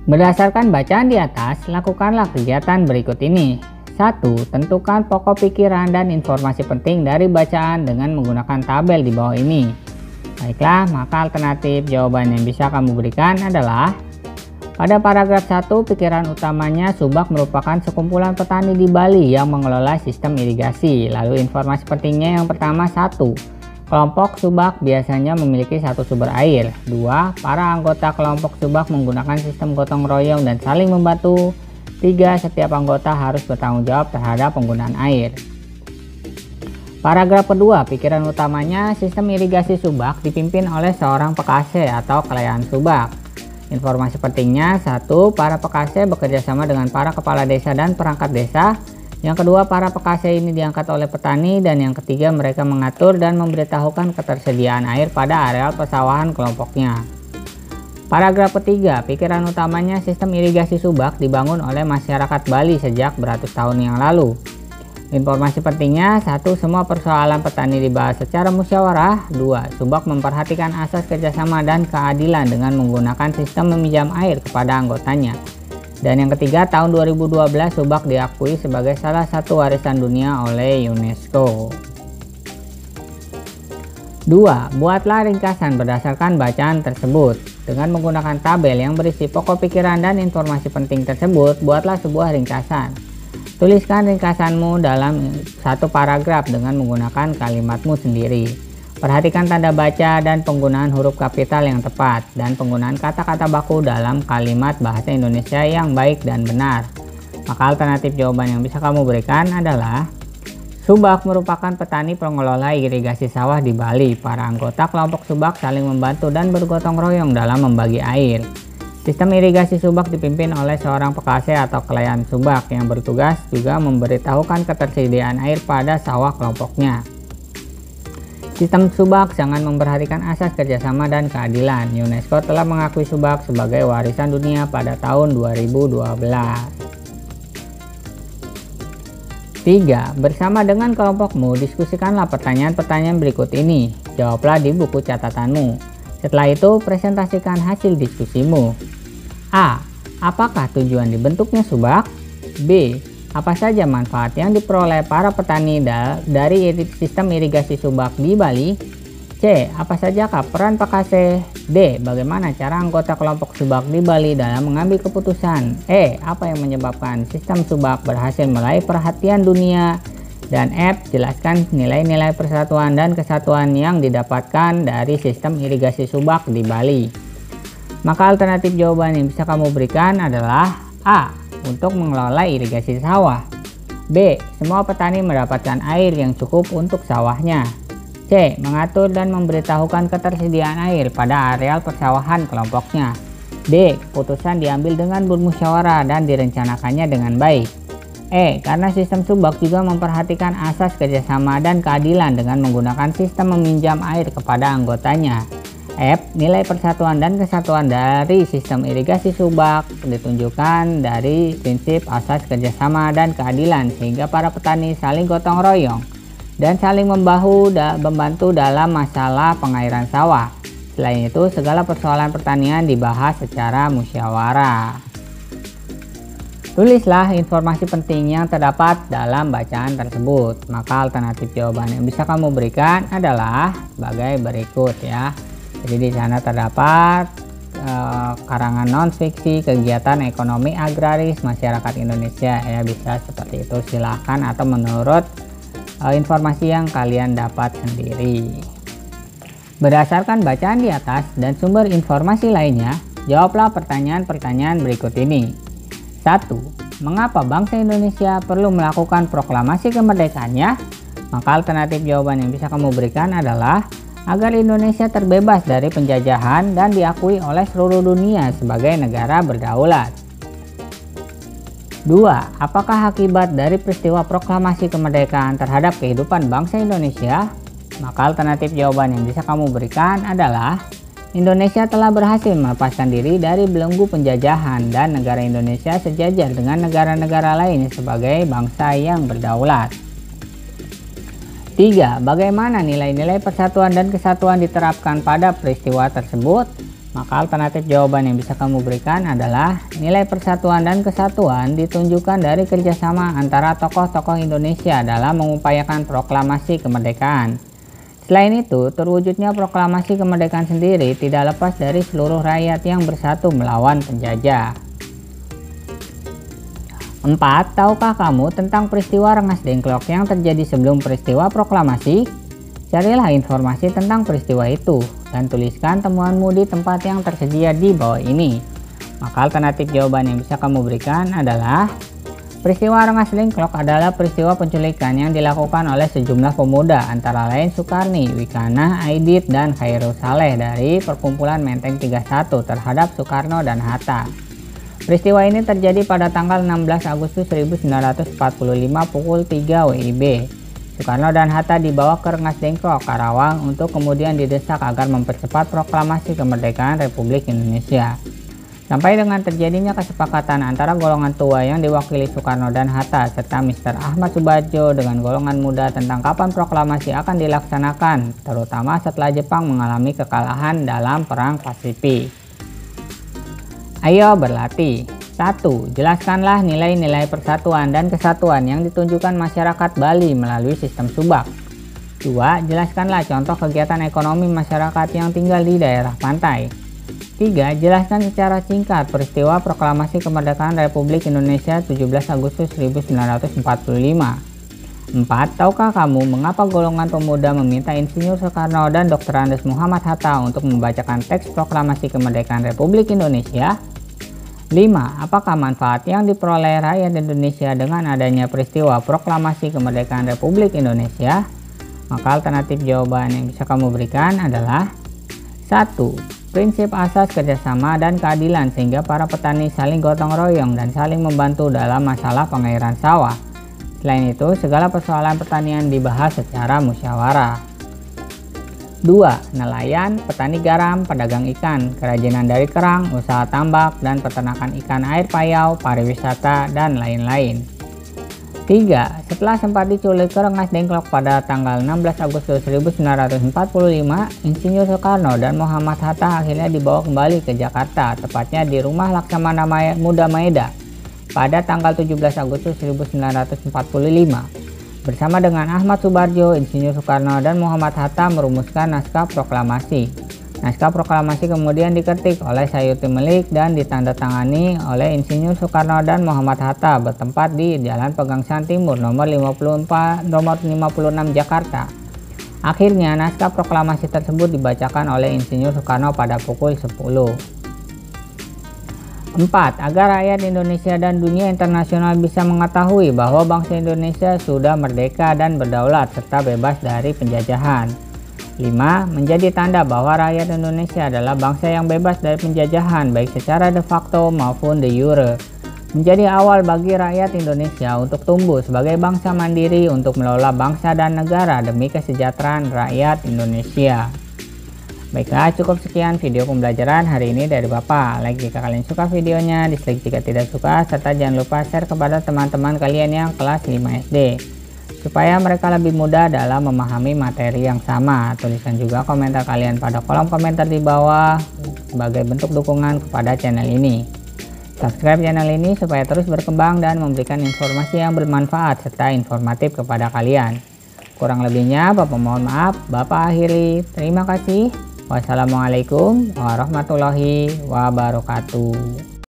Berdasarkan bacaan di atas, lakukanlah kegiatan berikut ini. 1. Tentukan pokok pikiran dan informasi penting dari bacaan dengan menggunakan tabel di bawah ini. Baiklah, maka alternatif jawaban yang bisa kamu berikan adalah pada paragraf 1, pikiran utamanya subak merupakan sekumpulan petani di Bali yang mengelola sistem irigasi. Lalu informasi pentingnya yang pertama 1. Kelompok subak biasanya memiliki satu sumber air. 2. Para anggota kelompok subak menggunakan sistem gotong royong dan saling membantu. 3. Setiap anggota harus bertanggung jawab terhadap penggunaan air. Paragraf kedua, pikiran utamanya sistem irigasi subak dipimpin oleh seorang pekase atau kelayan subak. Informasi pentingnya 1. Para pekase bekerja sama dengan para kepala desa dan perangkat desa. Yang kedua, para pekase ini diangkat oleh petani. Dan yang ketiga, mereka mengatur dan memberitahukan ketersediaan air pada areal persawahan kelompoknya. Paragraf ketiga, pikiran utamanya sistem irigasi subak dibangun oleh masyarakat Bali sejak beratus tahun yang lalu. Informasi pentingnya 1. Semua persoalan petani dibahas secara musyawarah. 2. Subak memperhatikan asas kerjasama dan keadilan dengan menggunakan sistem meminjam air kepada anggotanya. Dan yang ketiga, tahun 2012 subak diakui sebagai salah satu warisan dunia oleh UNESCO. 2. Buatlah ringkasan berdasarkan bacaan tersebut. Dengan menggunakan tabel yang berisi pokok pikiran dan informasi penting tersebut, buatlah sebuah ringkasan. Tuliskan ringkasanmu dalam satu paragraf dengan menggunakan kalimatmu sendiri. Perhatikan tanda baca dan penggunaan huruf kapital yang tepat, dan penggunaan kata-kata baku dalam kalimat bahasa Indonesia yang baik dan benar. Maka alternatif jawaban yang bisa kamu berikan adalah subak merupakan petani pengelola irigasi sawah di Bali. Para anggota kelompok subak saling membantu dan bergotong royong dalam membagi air. Sistem irigasi subak dipimpin oleh seorang pekase atau kelayan subak yang bertugas juga memberitahukan ketersediaan air pada sawah kelompoknya. Sistem subak sangat memperhatikan asas kerjasama dan keadilan. UNESCO telah mengakui subak sebagai warisan dunia pada tahun 2012. 3. Bersama dengan kelompokmu, diskusikanlah pertanyaan-pertanyaan berikut ini. Jawablah di buku catatanmu. Setelah itu, presentasikan hasil diskusimu. A. Apakah tujuan dibentuknya subak? B. Apa saja manfaat yang diperoleh para petani dari sistem irigasi subak di Bali? C. Apa sajakah peran pekase? D. Bagaimana cara anggota kelompok subak di Bali dalam mengambil keputusan? E. Apa yang menyebabkan sistem subak berhasil meraih perhatian dunia? Dan F. Jelaskan nilai-nilai persatuan dan kesatuan yang didapatkan dari sistem irigasi subak di Bali. Maka alternatif jawaban yang bisa kamu berikan adalah A. Untuk mengelola irigasi sawah. B. Semua petani mendapatkan air yang cukup untuk sawahnya. C. Mengatur dan memberitahukan ketersediaan air pada areal persawahan kelompoknya. D. Keputusan diambil dengan bermusyawarah dan direncanakannya dengan baik. E. Karena sistem subak juga memperhatikan asas kerjasama dan keadilan dengan menggunakan sistem meminjam air kepada anggotanya. F. Nilai persatuan dan kesatuan dari sistem irigasi subak ditunjukkan dari prinsip asas kerjasama dan keadilan sehingga para petani saling gotong royong dan saling membantu dalam masalah pengairan sawah. Selain itu, segala persoalan pertanian dibahas secara musyawarah. Tulislah informasi penting yang terdapat dalam bacaan tersebut. Maka alternatif jawaban yang bisa kamu berikan adalah sebagai berikut ya. Jadi di sana terdapat karangan non-fiksi kegiatan ekonomi agraris masyarakat Indonesia ya, bisa seperti itu silahkan atau menurut informasi yang kalian dapat sendiri. Berdasarkan bacaan di atas dan sumber informasi lainnya, jawablah pertanyaan-pertanyaan berikut ini. 1. Mengapa bangsa Indonesia perlu melakukan proklamasi kemerdekaannya? Maka alternatif jawaban yang bisa kamu berikan adalah agar Indonesia terbebas dari penjajahan dan diakui oleh seluruh dunia sebagai negara berdaulat. 2. Apakah akibat dari peristiwa proklamasi kemerdekaan terhadap kehidupan bangsa Indonesia? Maka alternatif jawaban yang bisa kamu berikan adalah Indonesia telah berhasil melepaskan diri dari belenggu penjajahan dan negara Indonesia sejajar dengan negara-negara lain sebagai bangsa yang berdaulat. 3. Bagaimana nilai-nilai persatuan dan kesatuan diterapkan pada peristiwa tersebut? Maka alternatif jawaban yang bisa kamu berikan adalah nilai persatuan dan kesatuan ditunjukkan dari kerjasama antara tokoh-tokoh Indonesia dalam mengupayakan proklamasi kemerdekaan. Selain itu, terwujudnya proklamasi kemerdekaan sendiri tidak lepas dari seluruh rakyat yang bersatu melawan penjajah. 4. Tahukah kamu tentang peristiwa Rengas Dengklok yang terjadi sebelum peristiwa proklamasi? Carilah informasi tentang peristiwa itu dan tuliskan temuanmu di tempat yang tersedia di bawah ini. Maka alternatif jawaban yang bisa kamu berikan adalah peristiwa Rengas Dengklok adalah peristiwa penculikan yang dilakukan oleh sejumlah pemuda antara lain Sukarni, Wikanah, Aidit, dan Khairul Saleh dari perkumpulan Menteng 31 terhadap Soekarno dan Hatta. Peristiwa ini terjadi pada tanggal 16 Agustus 1945 pukul 3 WIB. Soekarno dan Hatta dibawa ke Rengas Dengklok, Karawang untuk kemudian didesak agar mempercepat proklamasi kemerdekaan Republik Indonesia. Sampai dengan terjadinya kesepakatan antara golongan tua yang diwakili Soekarno dan Hatta serta Mr. Ahmad Subardjo dengan golongan muda tentang kapan proklamasi akan dilaksanakan, terutama setelah Jepang mengalami kekalahan dalam Perang Pasifik. Ayo berlatih. 1. Jelaskanlah nilai-nilai persatuan dan kesatuan yang ditunjukkan masyarakat Bali melalui sistem subak. 2. Jelaskanlah contoh kegiatan ekonomi masyarakat yang tinggal di daerah pantai. 3. Jelaskan secara singkat peristiwa proklamasi kemerdekaan Republik Indonesia 17 Agustus 1945. 4. Tahukah kamu mengapa golongan pemuda meminta Insinyur Soekarno dan Dr. Andes Muhammad Hatta untuk membacakan teks proklamasi kemerdekaan Republik Indonesia? 5. Apakah manfaat yang diperoleh rakyat Indonesia dengan adanya peristiwa proklamasi kemerdekaan Republik Indonesia? Maka alternatif jawaban yang bisa kamu berikan adalah 1. Prinsip asas kerjasama dan keadilan sehingga para petani saling gotong royong dan saling membantu dalam masalah pengairan sawah. Selain itu, segala persoalan pertanian dibahas secara musyawarah. 2. Nelayan, petani garam, pedagang ikan, kerajinan dari kerang, usaha tambak, dan peternakan ikan air payau, pariwisata, dan lain-lain. 3. Setelah sempat diculik ke Rengas Dengklok pada tanggal 16 Agustus 1945, Insinyur Soekarno dan Muhammad Hatta akhirnya dibawa kembali ke Jakarta, tepatnya di rumah Laksamana Muda Maeda, pada tanggal 17 Agustus 1945. Bersama dengan Ahmad Subardjo, Insinyur Soekarno, dan Muhammad Hatta merumuskan naskah proklamasi. Naskah proklamasi kemudian diketik oleh Sayuti Melik dan ditandatangani oleh Insinyur Soekarno dan Muhammad Hatta bertempat di Jalan Pegangsaan Timur nomor 56 Jakarta. Akhirnya naskah proklamasi tersebut dibacakan oleh Insinyur Soekarno pada pukul 10. 4. Agar rakyat Indonesia dan dunia internasional bisa mengetahui bahwa bangsa Indonesia sudah merdeka dan berdaulat serta bebas dari penjajahan. 5. Menjadi tanda bahwa rakyat Indonesia adalah bangsa yang bebas dari penjajahan baik secara de facto maupun de jure. Menjadi awal bagi rakyat Indonesia untuk tumbuh sebagai bangsa mandiri untuk mengelola bangsa dan negara demi kesejahteraan rakyat Indonesia. Baiklah, cukup sekian video pembelajaran hari ini dari Bapak. Like jika kalian suka videonya, dislike jika tidak suka, serta jangan lupa share kepada teman-teman kalian yang kelas 5 SD supaya mereka lebih mudah dalam memahami materi yang sama. Tuliskan juga komentar kalian pada kolom komentar di bawah sebagai bentuk dukungan kepada channel ini. Subscribe channel ini supaya terus berkembang dan memberikan informasi yang bermanfaat serta informatif kepada kalian. Kurang lebihnya Bapak mohon maaf. Bapak akhiri. Terima kasih. Wassalamualaikum warahmatullahi wabarakatuh.